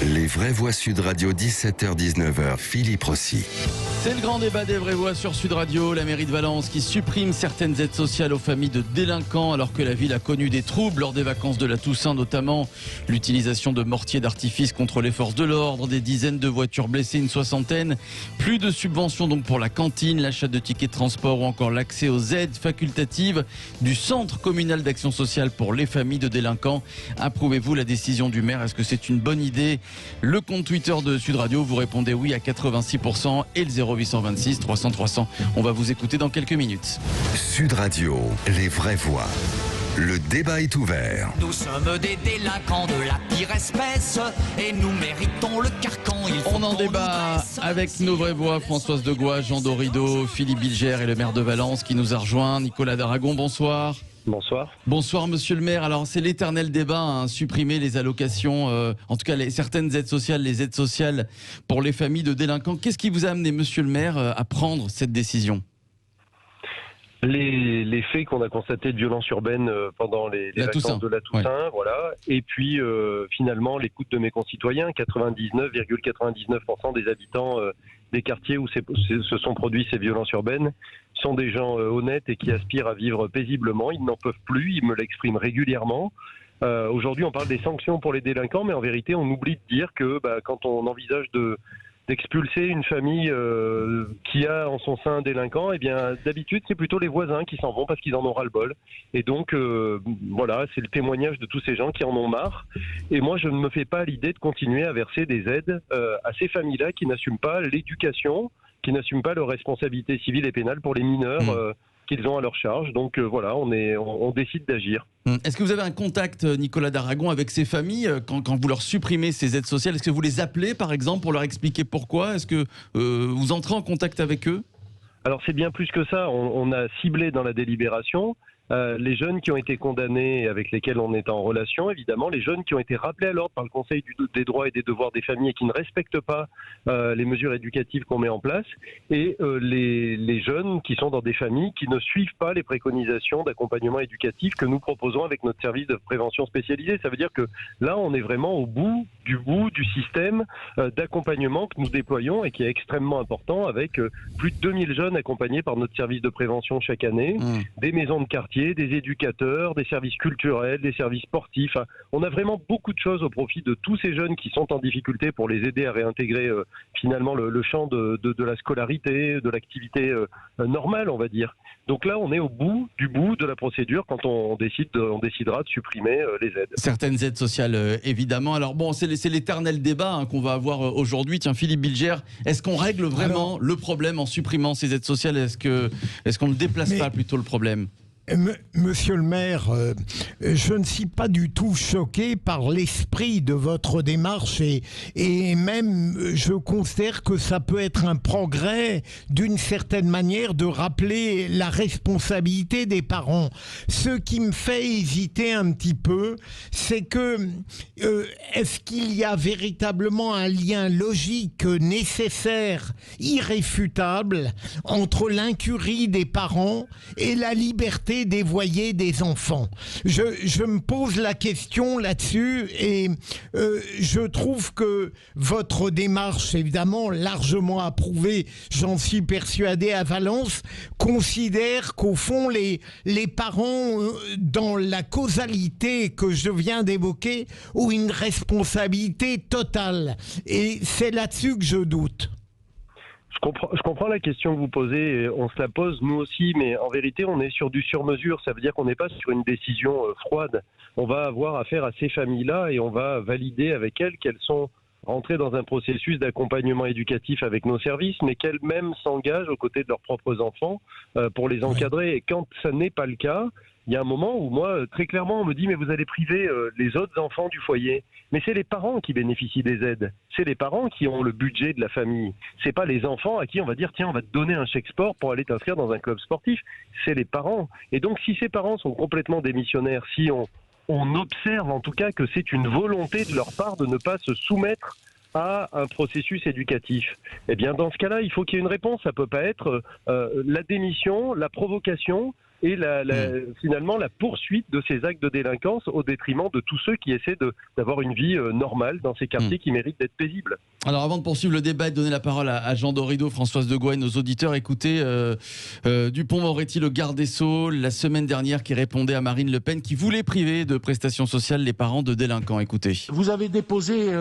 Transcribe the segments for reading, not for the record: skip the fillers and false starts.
Les vraies voix Sud Radio, 17h-19h, Philippe Rossi. C'est le grand débat des vraies voix sur Sud Radio. La mairie de Valence qui supprime certaines aides sociales aux familles de délinquants alors que la ville a connu des troubles lors des vacances de la Toussaint, notamment l'utilisation de mortiers d'artifice contre les forces de l'ordre, des dizaines de voitures blessées, une soixantaine. Plus de subventions donc pour la cantine, l'achat de tickets de transport ou encore l'accès aux aides facultatives du Centre communal d'action sociale pour les familles de délinquants. Approuvez-vous la décision du maire? Est-ce que c'est une bonne idée? Le compte Twitter de Sud Radio, vous répondez oui à 86% et le 0826 300 300. On va vous écouter dans quelques minutes. Sud Radio, les vraies voix. Le débat est ouvert. Nous sommes des délinquants de la pire espèce et nous méritons le carcan. On en débat avec nos vraies voix, Françoise Degois, Jean Dorido, Philippe Bilger et le maire de Valence qui nous a rejoint. Nicolas Daragon, bonsoir. Bonsoir. Bonsoir monsieur le maire. Alors c'est l'éternel débat, supprimer les allocations, en tout cas certaines aides sociales, les aides sociales pour les familles de délinquants. Qu'est-ce qui vous a amené monsieur le maire à prendre cette décision? Les faits qu'on a constatés de violence urbaine pendant les vacances de la Toussaint, voilà. Et puis finalement l'écoute de mes concitoyens, 99,99% des habitants des quartiers où se sont produites ces violences urbaines sont des gens honnêtes et qui aspirent à vivre paisiblement. Ils n'en peuvent plus, ils me l'expriment régulièrement. Aujourd'hui on parle des sanctions pour les délinquants, mais en vérité on oublie de dire que quand on envisage d'expulser une famille qui a en son sein un délinquant, eh bien d'habitude c'est plutôt les voisins qui s'en vont parce qu'ils en ont ras-le-bol. Et donc voilà, c'est le témoignage de tous ces gens qui en ont marre. Et moi je ne me fais pas l'idée de continuer à verser des aides à ces familles-là qui n'assument pas l'éducation, qui n'assument pas leurs responsabilités civiles et pénales pour les mineurs qu'ils ont à leur charge. Donc voilà, on décide d'agir. Est-ce que vous avez un contact, Nicolas Daragon, avec ces familles quand vous leur supprimez ces aides sociales? Est-ce que vous les appelez, par exemple, pour leur expliquer pourquoi? Est-ce que vous entrez en contact avec eux? Alors c'est bien plus que ça. On a ciblé dans la délibération les jeunes qui ont été condamnés et avec lesquels on est en relation, évidemment, les jeunes qui ont été rappelés à l'ordre par le Conseil des droits et des devoirs des familles et qui ne respectent pas les mesures éducatives qu'on met en place, et les jeunes qui sont dans des familles qui ne suivent pas les préconisations d'accompagnement éducatif que nous proposons avec notre service de prévention spécialisé. Ça veut dire que là, on est vraiment au bout du système d'accompagnement que nous déployons et qui est extrêmement important, avec plus de 2000 jeunes accompagnés par notre service de prévention chaque année, des maisons de quartier, des éducateurs, des services culturels, des services sportifs. On a vraiment beaucoup de choses au profit de tous ces jeunes qui sont en difficulté pour les aider à réintégrer finalement le champ de la scolarité, de l'activité normale, on va dire. Donc là, on est au bout de la procédure quand on décidera de supprimer les aides. Certaines aides sociales, évidemment. Alors bon, c'est l'éternel débat qu'on va avoir aujourd'hui. Tiens, Philippe Bilger, est-ce qu'on règle vraiment le problème en supprimant ces aides sociales? Est-ce qu'on ne déplace pas plutôt le problème? Monsieur le maire, je ne suis pas du tout choqué par l'esprit de votre démarche et même je considère que ça peut être un progrès d'une certaine manière de rappeler la responsabilité des parents. Ce qui me fait hésiter un petit peu, c'est que est-ce qu'il y a véritablement un lien logique, nécessaire, irréfutable entre l'incurie des parents et la liberté dévoyer des enfants? Je me pose la question là-dessus et je trouve que votre démarche, évidemment largement approuvée, j'en suis persuadé, à Valence, considère qu'au fond les parents, dans la causalité que je viens d'évoquer, ont une responsabilité totale. Et c'est là-dessus que je doute. Je comprends la question que vous posez, on se la pose nous aussi, mais en vérité on est sur du sur-mesure, ça veut dire qu'on n'est pas sur une décision froide. On va avoir affaire à ces familles-là et on va valider avec elles qu'elles sont rentrées dans un processus d'accompagnement éducatif avec nos services, mais qu'elles-mêmes s'engagent aux côtés de leurs propres enfants pour les encadrer. Et quand ça n'est pas le cas, il y a un moment où moi, très clairement, on me dit « mais vous allez priver les autres enfants du foyer ». Mais c'est les parents qui bénéficient des aides. C'est les parents qui ont le budget de la famille. C'est pas les enfants à qui on va dire « tiens, on va te donner un chèque sport pour aller t'inscrire dans un club sportif ». C'est les parents. Et donc, si ces parents sont complètement démissionnaires, si on observe en tout cas que c'est une volonté de leur part de ne pas se soumettre à un processus éducatif, eh bien dans ce cas-là, il faut qu'il y ait une réponse. Ça peut pas être la démission, la provocation, et finalement la poursuite de ces actes de délinquance au détriment de tous ceux qui essaient d'avoir une vie normale dans ces quartiers qui méritent d'être paisibles. Alors avant de poursuivre le débat et de donner la parole à Jean Dorido, Françoise Degois et nos auditeurs, écoutez Dupond-Moretti, le garde des Sceaux, la semaine dernière, qui répondait à Marine Le Pen, qui voulait priver de prestations sociales les parents de délinquants. Écoutez. Vous avez déposé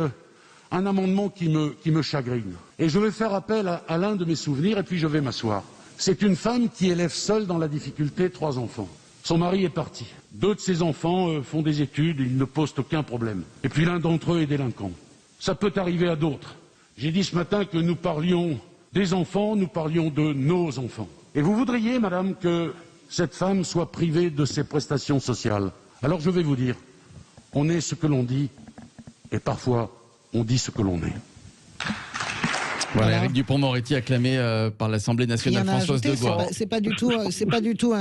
un amendement qui me chagrine. Et je vais faire appel à l'un de mes souvenirs et puis je vais m'asseoir. C'est une femme qui élève seule dans la difficulté 3 enfants. Son mari est parti. 2 de ses enfants font des études, ils ne posent aucun problème. Et puis l'un d'entre eux est délinquant. Ça peut arriver à d'autres. J'ai dit ce matin que nous parlions des enfants, nous parlions de nos enfants. Et vous voudriez, madame, que cette femme soit privée de ses prestations sociales. Alors je vais vous dire, on est ce que l'on dit, et parfois on dit ce que l'on est. Voilà, Éric Dupond-Moretti acclamé par l'Assemblée nationale. Françoise Degois. C'est pas du tout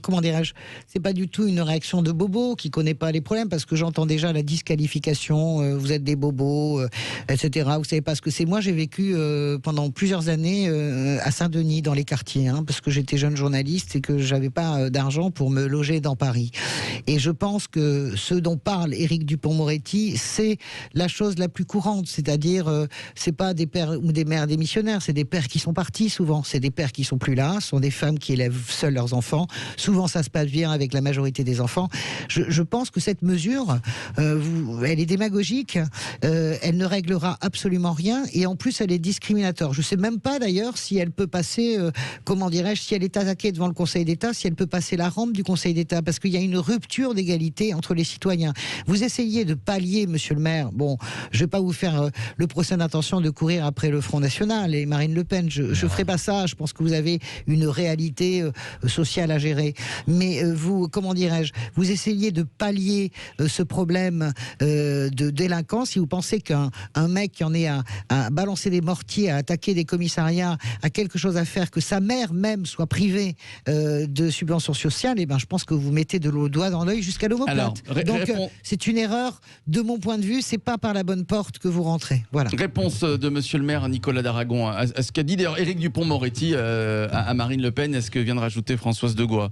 comment dirais-je, c'est pas du tout une réaction de bobo qui connaît pas les problèmes, parce que j'entends déjà la disqualification, vous êtes des bobos, etc. Vous savez pas ce que c'est. Moi, j'ai vécu pendant plusieurs années à Saint-Denis dans les quartiers, parce que j'étais jeune journaliste et que j'avais pas d'argent pour me loger dans Paris. Et je pense que ce dont parle Éric Dupond-Moretti, c'est la chose la plus courante, c'est-à-dire c'est pas des pères ou des mères démissionnaires, c'est des pères qui sont partis souvent, c'est des pères qui sont plus là, ce sont des femmes qui élèvent seules leurs enfants. Souvent, ça se passe bien avec la majorité des enfants. Je pense que cette mesure, elle est démagogique, elle ne réglera absolument rien, et en plus, elle est discriminatoire. Je ne sais même pas d'ailleurs si elle peut passer, si elle est attaquée devant le Conseil d'État, si elle peut passer la rampe du Conseil d'État, parce qu'il y a une rupture d'égalité entre les citoyens. Vous essayez de pallier, monsieur le maire, bon, je ne vais pas vous faire le procès d'intention de courir après le Front National et Marine Le Pen, je ferai pas ça, je pense que vous avez une réalité sociale à gérer, mais vous vous essayez de pallier ce problème de délinquance. Si vous pensez qu'un mec qui en est à balancer des mortiers, à attaquer des commissariats, a quelque chose à faire, que sa mère même soit privée de subventions sociales, et ben je pense que vous mettez le doigt dans l'œil jusqu'à l'omoplate. Donc c'est une erreur de mon point de vue, c'est pas par la bonne porte que vous rentrez. Voilà. Réponse de monsieur le maire Nicolas d'Aragon à ce qu'a dit d'ailleurs Éric Dupond-Moretti à Marine Le Pen, est-ce que vient de rajouter Françoise Degois?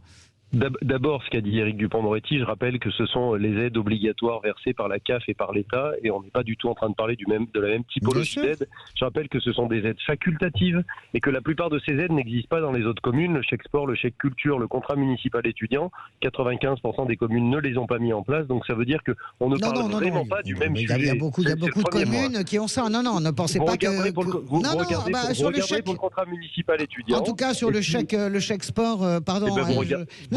D'abord, ce qu'a dit Éric Dupond-Moretti, je rappelle que ce sont les aides obligatoires versées par la CAF et par l'État, et on n'est pas du tout en train de parler de la même typologie d'aide. Je rappelle que ce sont des aides facultatives, et que la plupart de ces aides n'existent pas dans les autres communes. Le chèque sport, le chèque culture, le contrat municipal étudiant, 95% des communes ne les ont pas mis en place, donc ça veut dire qu'on ne parle vraiment pas du même sujet. Il y a beaucoup de communes qui ont ça. Non, ne pensez pas que... Vous regardez pour le contrat municipal étudiant. En tout cas, sur le chèque sport, pardon...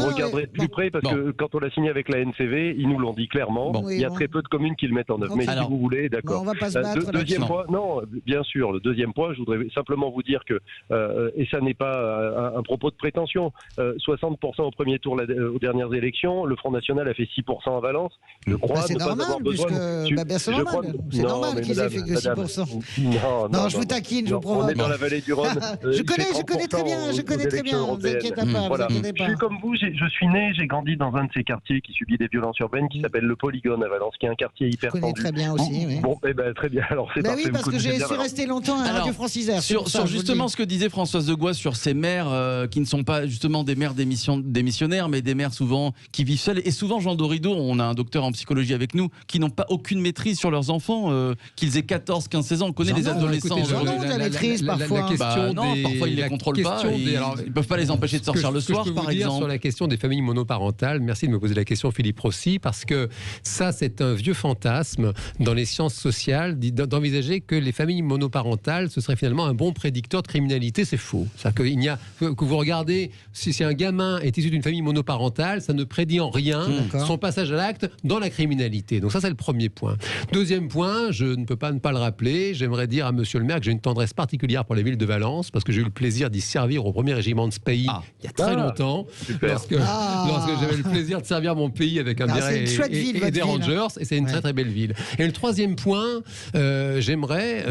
Vous regarderez de plus près, parce que quand on l'a signé avec la NCV, ils nous l'ont dit clairement, il y a très peu de communes qui le mettent en œuvre. Mais si vous voulez, d'accord. On va pas se battre. Deuxième point, non, bien sûr, le deuxième point, je voudrais simplement vous dire que, et ça n'est pas un propos de prétention, 60% au premier tour aux dernières élections, le Front National a fait 6% à Valence. Je crois ne pas avoir besoin... C'est normal qu'ils aient fait que 6%. Non, je vous taquine, je vous provoque. On est dans la vallée du Rhône. Je connais très bien, ne vous inquiétez pas. Je suis comme vous, je suis né, j'ai grandi dans un de ces quartiers qui subit des violences urbaines, qui s'appelle le Polygone à Valence, qui est un quartier hyper tendu. Je connais très bien aussi. Oui. Bon, très bien. Alors c'est parfait. Oui, parce que j'ai su rester longtemps à Radio Francisère. Sur justement ce que disait Françoise Degois sur ces mères qui ne sont pas justement des mères démissionnaires, mais des mères souvent qui vivent seules. Et souvent, Jean Dorido, on a un docteur en psychologie avec nous, qui n'ont pas aucune maîtrise sur leurs enfants, qu'ils aient 14, 15, 16 ans. On connaît les adolescents. La maîtrise parfois. Parfois ils les contrôlent pas. Ils peuvent pas les empêcher de sortir le soir, par exemple. Sur la question des familles monoparentales, merci de me poser la question, Philippe Rossi, parce que ça, c'est un vieux fantasme dans les sciences sociales d'envisager que les familles monoparentales, ce serait finalement un bon prédicteur de criminalité. C'est faux. C'est-à-dire que vous regardez, si un gamin est issu d'une famille monoparentale, ça ne prédit en rien son passage à l'acte dans la criminalité. Donc ça, c'est le premier point. Deuxième point, je ne peux pas ne pas le rappeler, j'aimerais dire à monsieur le maire que j'ai une tendresse particulière pour la ville de Valence, parce que j'ai eu le plaisir d'y servir au 1er régiment de Spey il y a très longtemps, lorsque j'avais le plaisir de servir mon pays avec un béret et des Rangers, et c'est une très très belle ville. Et le troisième point, j'aimerais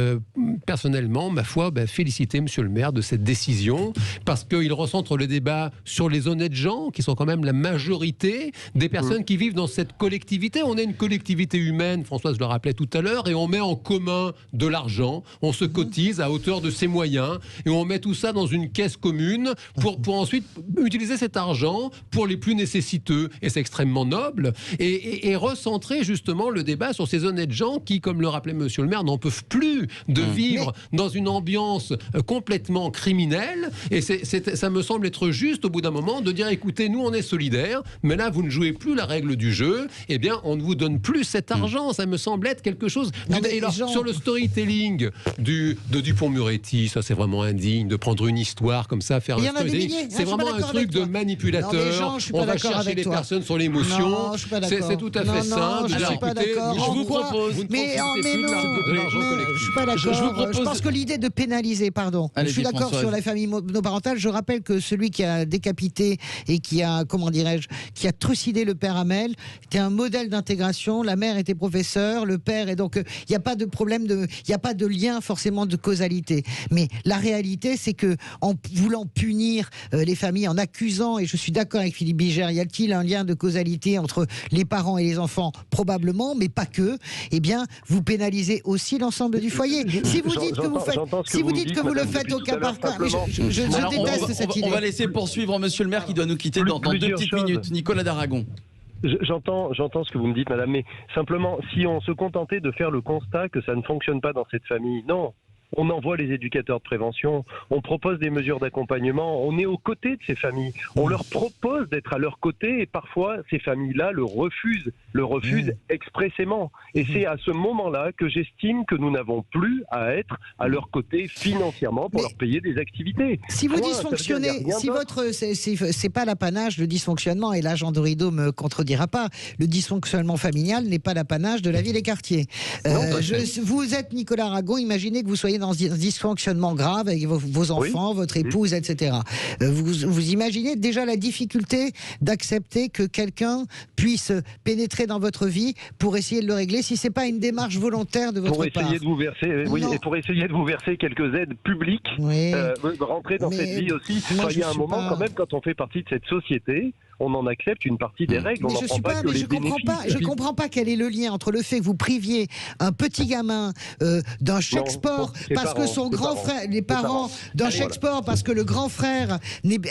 personnellement, ma foi, féliciter monsieur le maire de cette décision, parce qu'il recentre le débat sur les honnêtes gens, qui sont quand même la majorité des personnes qui vivent dans cette collectivité. On est une collectivité humaine, Françoise le rappelait tout à l'heure, et on met en commun de l'argent, on se cotise à hauteur de ses moyens, et on met tout ça dans une caisse commune pour ensuite utiliser cet argent l'argent pour les plus nécessiteux. Et c'est extrêmement noble. Et recentrer justement le débat sur ces honnêtes gens qui, comme le rappelait Monsieur le maire, n'en peuvent plus de vivre dans une ambiance complètement criminelle. Et ça me semble être juste au bout d'un moment de dire, écoutez, nous on est solidaires, mais là vous ne jouez plus la règle du jeu, eh bien on ne vous donne plus cet argent. Ça me semble être quelque chose... Et alors, sur le storytelling de Dupond-Moretti, ça c'est vraiment indigne de prendre une histoire comme ça, faire un storytelling. C'est vraiment un truc de manipulateur. On va chercher les personnes sur l'émotion. C'est tout à fait simple. Je suis pas d'accord. Je vous propose... Mais non, je suis pas d'accord. Je pense que l'idée de pénaliser, je suis d'accord sur la famille monoparentale. Je rappelle que celui qui a décapité et qui a, qui a trucidé le père Hamel était un modèle d'intégration. La mère était professeure, le père, et donc il n'y a pas de problème il n'y a pas de lien forcément de causalité. Mais la réalité, c'est que en voulant punir les familles, en accusant, et je suis d'accord avec Philippe Bigère, y a-t-il un lien de causalité entre les parents et les enfants? Probablement, mais pas que. Eh bien, vous pénalisez aussi l'ensemble du foyer. Si vous dites que vous faites, si vous dites que vous le faites au cas par cas, je déteste cette idée. On va laisser poursuivre Monsieur le maire qui doit nous quitter dans 2 petites minutes. Nicolas d'Aragon. J'entends ce que vous me dites, madame, mais simplement, si on se contentait de faire le constat que ça ne fonctionne pas dans cette famille, non. On envoie les éducateurs de prévention, on propose des mesures d'accompagnement, on est aux côtés de ces familles, on leur propose d'être à leur côté et parfois ces familles-là le refusent expressément. Et c'est à ce moment-là que j'estime que nous n'avons plus à être à leur côté financièrement pour leur payer des activités. Si vous dysfonctionnez, c'est pas l'apanage, le dysfonctionnement, et là Jean Dorido me contredira pas, le dysfonctionnement familial n'est pas l'apanage de la ville et quartier. Vous êtes Nicolas Aragon, imaginez que vous soyez dans un dysfonctionnement grave avec vos enfants, votre épouse, etc. Vous imaginez déjà la difficulté d'accepter que quelqu'un puisse pénétrer dans votre vie pour essayer de le régler, si c'est pas une démarche volontaire de votre part. Et pour essayer de vous verser quelques aides publiques, rentrer dans cette vie aussi. Il y a un moment quand même, quand on fait partie de cette société, on en accepte une partie des règles. On n'en prend pas que les bénéfices. Je ne comprends pas quel est le lien entre le fait que vous priviez un petit gamin d'un chèque sport parce que son grand frère, les parents d'un chèque sport parce que le grand frère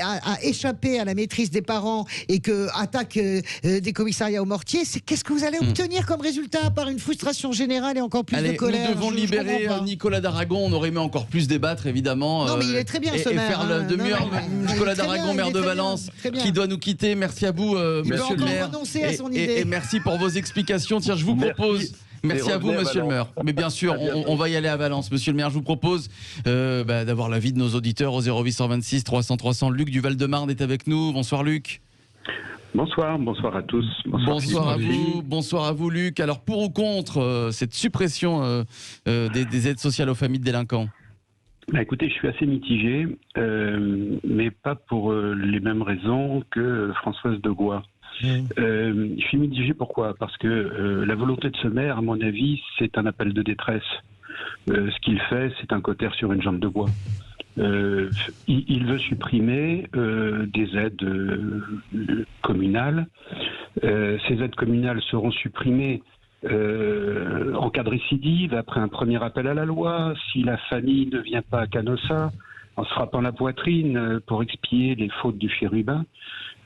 a échappé à la maîtrise des parents et que attaque des commissariats au mortier. Qu'est-ce que vous allez obtenir comme résultat par une frustration générale et encore plus de colère? Nous devons libérer Nicolas d'Aragon. On aurait aimé encore plus débattre, évidemment. Non, mais il est très bien, ce maire. Et faire le demi-heure. Nicolas d'Aragon, maire de Valence, qui doit nous quitter. Merci à vous, monsieur le maire. Et merci pour vos explications. Tiens, je vous propose... Merci à vous, monsieur le maire. Mais bien sûr, on va y aller à Valence. Monsieur le maire, je vous propose d'avoir l'avis de nos auditeurs au 0826 300 300. Luc du Val-de-Marne est avec nous. Bonsoir, Luc. Bonsoir à tous. Bonsoir à vous, Luc. Alors, pour ou contre cette suppression des aides sociales aux familles de délinquants? Écoutez, je suis assez mitigé, mais pas pour les mêmes raisons que Françoise de Gois. Je suis mitigé, pourquoi? Parce que la volonté de ce maire, à mon avis, c'est un appel de détresse. Ce qu'il fait, c'est un cautère sur une jambe de bois. Il veut supprimer des aides communales. Ces aides communales seront supprimées en cas de récidive, après un premier appel à la loi, si la famille ne vient pas à Canossa, en se frappant la poitrine pour expier les fautes du chérubin.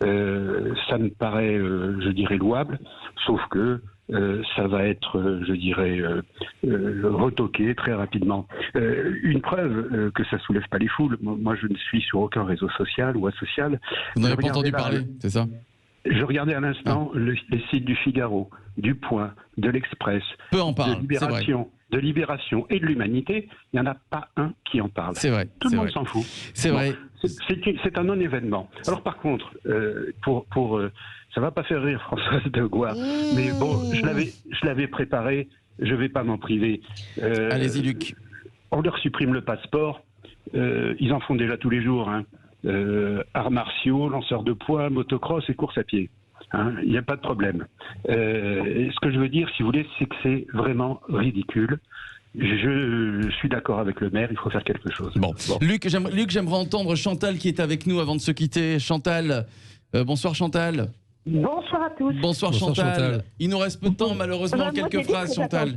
Ça me paraît, je dirais, louable, sauf que ça va être, je dirais, retoqué très rapidement. Une preuve que ça soulève pas les foules. Moi, je ne suis sur aucun réseau social ou asocial. Vous n'avez pas entendu parler, c'est ça? Je regardais à l'instant les sites du Figaro, du Point, de l'Express, de Libération et de l'Humanité. Il n'y en a pas un qui en parle. C'est vrai. Tout le monde s'en fout. C'est vrai. C'est un non-événement. Alors par contre, ça va pas faire rire Françoise de Gois, mais bon, je l'avais préparé. Je vais pas m'en priver. Allez-y, Luc. On leur supprime le passeport. Ils en font déjà tous les jours. Arts martiaux, lanceurs de poids, motocross et course à pied. Il n'y a pas de problème. Ce que je veux dire, si vous voulez, c'est que c'est vraiment ridicule. Je suis d'accord avec le maire, il faut faire quelque chose. Bon. Luc, j'aimerais entendre Chantal qui est avec nous avant de se quitter. Chantal, bonsoir Chantal. Bonsoir à tous. Bonsoir Chantal. Il nous reste peu de temps, malheureusement, quelques phrases, Chantal.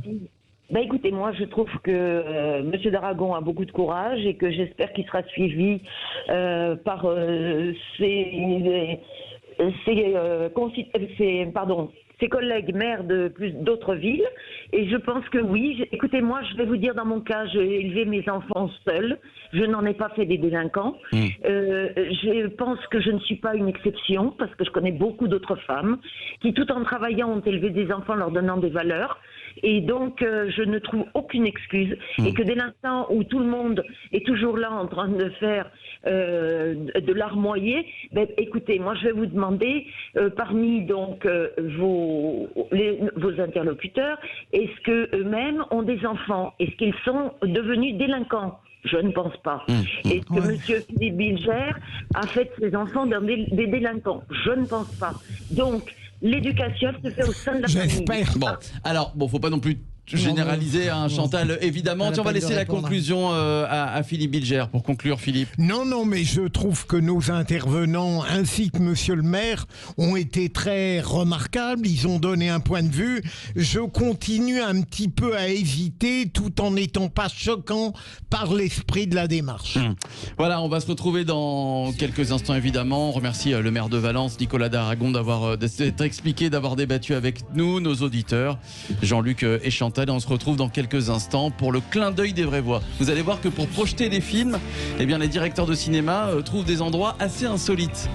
Écoutez, moi je trouve que M. d'Aragon a beaucoup de courage et que j'espère qu'il sera suivi par ses collègues maires de d'autres villes. Et je pense que oui. Écoutez, moi, je vais vous dire, dans mon cas, j'ai élevé mes enfants seuls. Je n'en ai pas fait des délinquants. Je pense que je ne suis pas une exception, parce que je connais beaucoup d'autres femmes qui, tout en travaillant, ont élevé des enfants leur donnant des valeurs. Et donc, je ne trouve aucune excuse. Et que dès l'instant où tout le monde est toujours là en train de faire de larmoyer, écoutez, moi, je vais vous demander, parmi donc vos interlocuteurs, est-ce qu'eux-mêmes ont des enfants? Est-ce qu'ils sont devenus délinquants? Je ne pense pas. Est-ce que M. Philippe Bilger a fait de ses enfants des délinquants? Je ne pense pas. Donc, l'éducation se fait au sein de la famille. J'espère. Bon, faut pas non plus généraliser, Chantal, évidemment. Tiens, on va laisser la conclusion à Philippe Bilger pour conclure, Philippe. Non, mais je trouve que nos intervenants ainsi que monsieur le maire ont été très remarquables. Ils ont donné un point de vue. Je continue un petit peu à hésiter tout en n'étant pas choquant par l'esprit de la démarche. Voilà, on va se retrouver dans quelques instants, évidemment. On remercie le maire de Valence, Nicolas Daragon, d'être expliqué, d'avoir débattu avec nous, nos auditeurs, Jean-Luc et Chantal. Et on se retrouve dans quelques instants pour le clin d'œil des vraies voix. Vous allez voir que pour projeter des films, les directeurs de cinéma trouvent des endroits assez insolites.